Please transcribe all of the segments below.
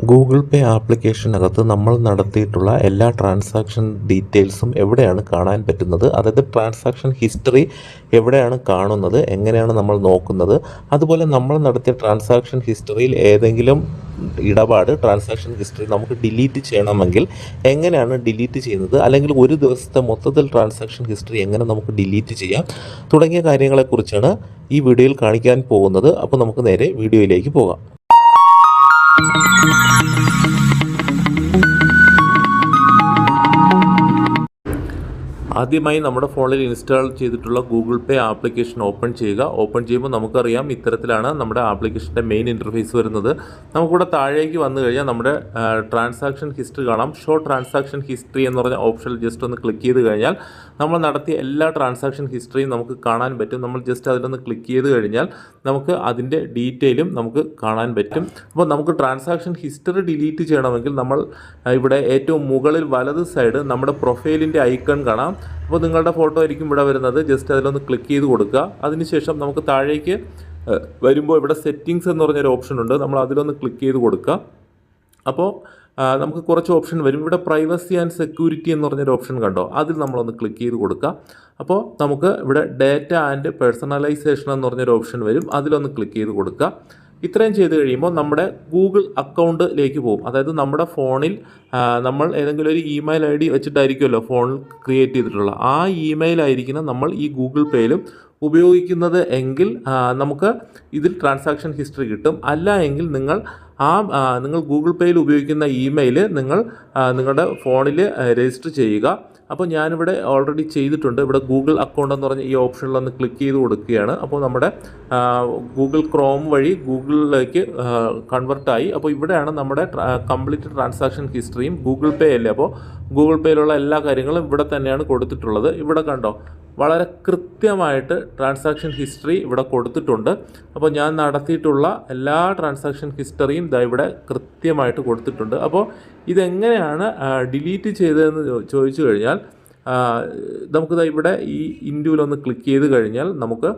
Google പേ ആപ്ലിക്കേഷനകത്ത് നമ്മൾ നടത്തിയിട്ടുള്ള എല്ലാ ട്രാൻസാക്ഷൻ ഡീറ്റെയിൽസും എവിടെയാണ് കാണാൻ പറ്റുന്നത്, അതായത് ട്രാൻസാക്ഷൻ ഹിസ്റ്ററി എവിടെയാണ് കാണുന്നത്, എങ്ങനെയാണ് നമ്മൾ നോക്കുന്നത്, അതുപോലെ നമ്മൾ നടത്തിയ ട്രാൻസാക്ഷൻ ഹിസ്റ്ററിയിൽ ഏതെങ്കിലും ഇടപാട് ട്രാൻസാക്ഷൻ ഹിസ്റ്ററി നമുക്ക് ഡിലീറ്റ് ചെയ്യണമെങ്കിൽ എങ്ങനെയാണ് ഡിലീറ്റ് ചെയ്യുന്നത്, അല്ലെങ്കിൽ ഒരു ദിവസത്തെ മൊത്തത്തിൽ ട്രാൻസാക്ഷൻ ഹിസ്റ്ററി എങ്ങനെ നമുക്ക് ഡിലീറ്റ് ചെയ്യാം തുടങ്ങിയ കാര്യങ്ങളെക്കുറിച്ചാണ് ഈ വീഡിയോയിൽ കാണിക്കാൻ പോകുന്നത്. അപ്പോൾ നമുക്ക് നേരെ വീഡിയോയിലേക്ക് പോകാം. ആദ്യമായി നമ്മുടെ ഫോണിൽ ഇൻസ്റ്റാൾ ചെയ്തിട്ടുള്ള ഗൂഗിൾ പേ ആപ്ലിക്കേഷൻ ഓപ്പൺ ചെയ്യുക. ഓപ്പൺ ചെയ്യുമ്പോൾ നമുക്കറിയാം ഇത്തരത്തിലാണ് നമ്മുടെ ആപ്ലിക്കേഷൻ്റെ മെയിൻ ഇൻ്റർഫേസ് വരുന്നത്. നമുക്കിവിടെ താഴേക്ക് വന്നു കഴിഞ്ഞാൽ നമ്മുടെ ട്രാൻസാക്ഷൻ ഹിസ്റ്ററി കാണാം. ഷോ ട്രാൻസാക്ഷൻ ഹിസ്റ്ററി എന്ന് പറഞ്ഞ ഓപ്ഷനിൽ ജസ്റ്റ് ഒന്ന് ക്ലിക്ക് ചെയ്ത് കഴിഞ്ഞാൽ നമ്മൾ നടത്തിയ എല്ലാ ട്രാൻസാക്ഷൻ ഹിസ്റ്ററിയും നമുക്ക് കാണാൻ പറ്റും. നമ്മൾ ജസ്റ്റ് അതിലൊന്ന് ക്ലിക്ക് ചെയ്ത് കഴിഞ്ഞാൽ നമുക്ക് അതിൻ്റെ ഡീറ്റെയിലും നമുക്ക് കാണാൻ പറ്റും. അപ്പോൾ നമുക്ക് ട്രാൻസാക്ഷൻ ഹിസ്റ്ററി ഡിലീറ്റ് ചെയ്യണമെങ്കിൽ നമ്മൾ ഇവിടെ ഏറ്റവും മുകളിൽ വലത് സൈഡ് നമ്മുടെ പ്രൊഫൈലിൻ്റെ ഐക്കൺ കാണാം. അപ്പോൾ നിങ്ങളുടെ ഫോട്ടോ ആയിരിക്കും ഇവിടെ വരുന്നത്. ജസ്റ്റ് അതിലൊന്ന് ക്ലിക്ക് ചെയ്ത് കൊടുക്കുക. അതിനുശേഷം നമുക്ക് താഴേക്ക് വരുമ്പോൾ ഇവിടെ സെറ്റിങ്സ് എന്ന് പറഞ്ഞൊരു ഓപ്ഷൻ ഉണ്ട്. നമ്മൾ അതിലൊന്ന് ക്ലിക്ക് ചെയ്ത് കൊടുക്കുക. അപ്പോൾ നമുക്ക് കുറച്ച് ഓപ്ഷൻ വരും. ഇവിടെ പ്രൈവസി ആൻഡ് സെക്യൂരിറ്റി എന്ന് പറഞ്ഞൊരു ഓപ്ഷൻ കണ്ടോ, അതിൽ നമ്മളൊന്ന് ക്ലിക്ക് ചെയ്ത് കൊടുക്കുക. അപ്പോൾ നമുക്ക് ഇവിടെ ഡേറ്റ ആൻഡ് പേഴ്സണലൈസേഷൻ എന്ന് പറഞ്ഞൊരു ഓപ്ഷൻ വരും. അതിലൊന്ന് ക്ലിക്ക് ചെയ്ത് കൊടുക്കുക. ഇത്രയും ചെയ്ത് കഴിയുമ്പോൾ നമ്മുടെ ഗൂഗിൾ അക്കൗണ്ടിലേക്ക് പോകും. അതായത് നമ്മുടെ ഫോണിൽ നമ്മൾ ഏതെങ്കിലും ഒരു ഇമെയിൽ ID വെച്ചിട്ടായിരിക്കുമല്ലോ ഫോണിൽ ക്രിയേറ്റ് ചെയ്തിട്ടുള്ള ആ ഇമെയിൽ ആയിരിക്കണം നമ്മൾ ഈ ഗൂഗിൾ പേയിലും ഉപയോഗിക്കുന്നത് എങ്കിൽ നമുക്ക് ഇതിൽ ട്രാൻസാക്ഷൻ ഹിസ്റ്ററി കിട്ടും. അല്ല എങ്കിൽ നിങ്ങൾ ഗൂഗിൾ പേയിൽ ഉപയോഗിക്കുന്ന ഇമെയിൽ നിങ്ങളുടെ ഫോണിൽ രജിസ്റ്റർ ചെയ്യുക. അപ്പോൾ ഞാനിവിടെ ഓൾറെഡി ചെയ്തിട്ടുണ്ട്. ഇവിടെ ഗൂഗിൾ അക്കൗണ്ട് എന്ന് പറഞ്ഞ ഈ ഓപ്ഷനിലൊന്ന് ക്ലിക്ക് ചെയ്ത് കൊടുക്കുകയാണ്. അപ്പോൾ നമ്മുടെ ഗൂഗിൾ ക്രോം വഴി ഗൂഗിളിലേക്ക് കൺവെർട്ടായി. അപ്പോൾ ഇവിടെയാണ് നമ്മുടെ കംപ്ലീറ്റ് ട്രാൻസാക്ഷൻ ഹിസ്റ്ററിയും ഗൂഗിൾ പേ അല്ലേ, അപ്പോൾ ഗൂഗിൾ പേയിലുള്ള എല്ലാ കാര്യങ്ങളും ഇവിടെ തന്നെയാണ് കൊടുത്തിട്ടുള്ളത്. ഇവിടെ കണ്ടോ, വളരെ കൃത്യമായിട്ട് ട്രാൻസാക്ഷൻ ഹിസ്റ്ററി ഇവിടെ കൊടുത്തിട്ടുണ്ട്. അപ്പോൾ ഞാൻ നടത്തിയിട്ടുള്ള എല്ലാ ട്രാൻസാക്ഷൻ ഹിസ്റ്ററിയും ഇവിടെ കൃത്യമായിട്ട് കൊടുത്തിട്ടുണ്ട്. അപ്പോൾ ഇതെങ്ങനെയാണ് ഡിലീറ്റ് ചെയ്തതെന്ന് ചോദിച്ചു കഴിഞ്ഞാൽ നമുക്കിത് ഇവിടെ ഈ ഇൻഡ്യൂലൊന്ന് ക്ലിക്ക് ചെയ്ത് കഴിഞ്ഞാൽ നമുക്ക്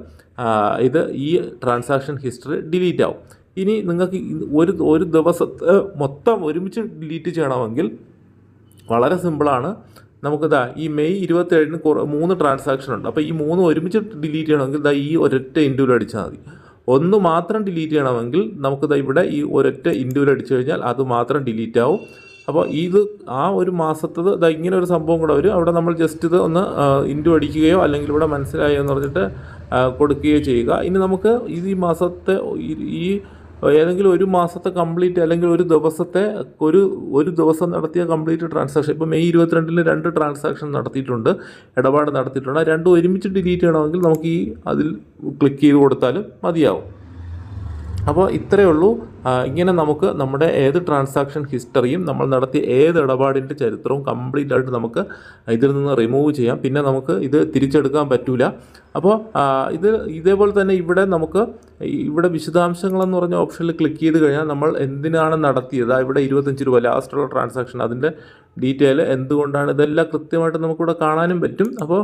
ഈ ട്രാൻസാക്ഷൻ ഹിസ്റ്ററി ഡിലീറ്റ് ആവും. ഇനി നിങ്ങൾക്ക് ഒരു ദിവസത്തെ മൊത്തം ഒരുമിച്ച് ഡിലീറ്റ് ചെയ്യണമെങ്കിൽ വളരെ സിമ്പിളാണ്. നമുക്കിതാ ഈ മെയ് 27-ന് 3 ട്രാൻസാക്ഷൻ ഉണ്ട്. അപ്പോൾ ഈ 3 ഒരുമിച്ച് ഡിലീറ്റ് ചെയ്യണമെങ്കിൽ ഈ ഒരൊറ്റ ഇൻഡ്യൂൽ അടിച്ചാൽ മതി. ഒന്ന് മാത്രം ഡിലീറ്റ് ചെയ്യണമെങ്കിൽ നമുക്കിതാ ഇവിടെ ഈ ഒരൊറ്റ ഇൻഡ്യൂൽ അടിച്ചു കഴിഞ്ഞാൽ അത് മാത്രം ഡിലീറ്റ് ആവും. അപ്പോൾ ഇത് ആ ഒരു മാസത്തത് ഇങ്ങനെ ഒരു സംഭവം കൂടെ വരും. അവിടെ നമ്മൾ ജസ്റ്റ് ഇത് ഒന്ന് ഇൻഡ്യൂ അടിക്കുകയോ അല്ലെങ്കിൽ ഇവിടെ മനസ്സിലായോ എന്ന് പറഞ്ഞിട്ട് കൊടുക്കുകയോ ചെയ്യുക. ഇനി നമുക്ക് ഈ മാസത്തെ ഈ ഏതെങ്കിലും ഒരു മാസത്തെ കംപ്ലീറ്റ് അല്ലെങ്കിൽ ഒരു ദിവസം നടത്തിയ കംപ്ലീറ്റ് ട്രാൻസാക്ഷൻ, ഇപ്പോൾ മെയ് 22-ന് 2 ട്രാൻസാക്ഷൻ നടത്തിയിട്ടുണ്ട്, ഇടപാട് നടത്തിയിട്ടുണ്ട്. രണ്ടും ഒരുമിച്ച് ഡിലീറ്റ് ചെയ്യണമെങ്കിൽ നമുക്ക് അതിൽ ക്ലിക്ക് ചെയ്ത് കൊടുത്താലും മതിയാവും. അപ്പോൾ ഇത്രയേ ഉള്ളൂ. ഇങ്ങനെ നമുക്ക് നമ്മുടെ ഏത് ട്രാൻസാക്ഷൻ ഹിസ്റ്ററിയും നമ്മൾ നടത്തിയ ഏത് ഇടപാടിൻ്റെ ചരിത്രവും കംപ്ലീറ്റ് ആയിട്ട് നമുക്ക് ഇതിൽ നിന്ന് റിമൂവ് ചെയ്യാം. പിന്നെ നമുക്ക് ഇത് തിരിച്ചെടുക്കാൻ പറ്റില്ല. അപ്പോൾ ഇതേപോലെ തന്നെ ഇവിടെ വിശദാംശങ്ങളെന്ന് പറഞ്ഞ ഓപ്ഷനിൽ ക്ലിക്ക് ചെയ്ത് കഴിഞ്ഞാൽ നമ്മൾ എന്തിനാണ് നടത്തിയത്, ഇവിടെ 25 രൂപ ലാസ്റ്റുള്ള ട്രാൻസാക്ഷൻ, അതിൻ്റെ ഡീറ്റെയിൽ എന്തുകൊണ്ടാണ്, ഇതെല്ലാം കൃത്യമായിട്ട് നമുക്കിവിടെ കാണാനും പറ്റും. അപ്പോൾ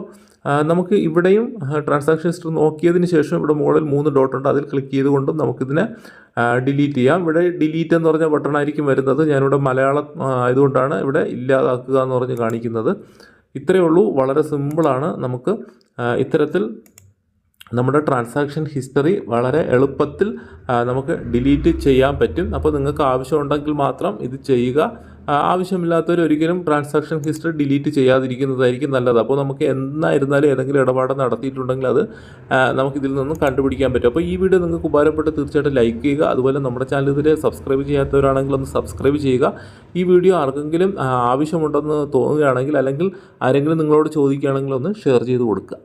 നമുക്ക് ഇവിടെയും ട്രാൻസാക്ഷൻ ഹിസ്റ്ററി നോക്കിയതിന് ശേഷം ഇവിടെ മുകളിൽ 3 ഡോട്ട് ഉണ്ട്, അതിൽ ക്ലിക്ക് ചെയ്തുകൊണ്ടും നമുക്കിതിനെ ഡിലീറ്റ് ചെയ്യാം. ഇവിടെ ഡിലീറ്റ് എന്ന് പറഞ്ഞ ബട്ടണായിരിക്കും വരുന്നത്. ഞാനിവിടെ മലയാളം ആയതുകൊണ്ടാണ് ഇവിടെ ഇല്ലാതാക്കുക എന്ന് പറഞ്ഞ് കാണിക്കുന്നത്. ഇത്രയേ ഉള്ളൂ, വളരെ സിമ്പിളാണ്. നമുക്ക് ഇത്തരത്തിൽ നമ്മുടെ ട്രാൻസാക്ഷൻ ഹിസ്റ്ററി വളരെ എളുപ്പത്തിൽ നമുക്ക് ഡിലീറ്റ് ചെയ്യാൻ പറ്റും. അപ്പോൾ നിങ്ങൾക്ക് ആവശ്യമുണ്ടെങ്കിൽ മാത്രം ഇത് ചെയ്യുക. ആവശ്യമില്ലാത്തവർ ഒരിക്കലും ട്രാൻസാക്ഷൻ ഹിസ്റ്ററി ഡിലീറ്റ് ചെയ്യാതിരിക്കുന്നതായിരിക്കും നല്ലത്. അപ്പോൾ നമുക്ക് എന്നായിരുന്നാലും ഏതെങ്കിലും ഇടപാട് നടത്തിയിട്ടുണ്ടെങ്കിൽ അത് നമുക്കിതിൽ നിന്നും കണ്ടുപിടിക്കാൻ പറ്റും. അപ്പോൾ ഈ വീഡിയോ നിങ്ങൾക്ക് ഉപകാരപ്പെട്ട് തീർച്ചയായിട്ടും ലൈക്ക് ചെയ്യുക. അതുപോലെ നമ്മുടെ ചാനൽ ഇതിൽ സബ്സ്ക്രൈബ് ചെയ്യാത്തവരാണെങ്കിൽ ഒന്ന് സബ്സ്ക്രൈബ് ചെയ്യുക. ഈ വീഡിയോ ആർക്കെങ്കിലും ആവശ്യമുണ്ടെന്ന് തോന്നുകയാണെങ്കിൽ അല്ലെങ്കിൽ ആരെങ്കിലും നിങ്ങളോട് ചോദിക്കുകയാണെങ്കിൽ ഒന്ന് ഷെയർ ചെയ്ത് കൊടുക്കുക.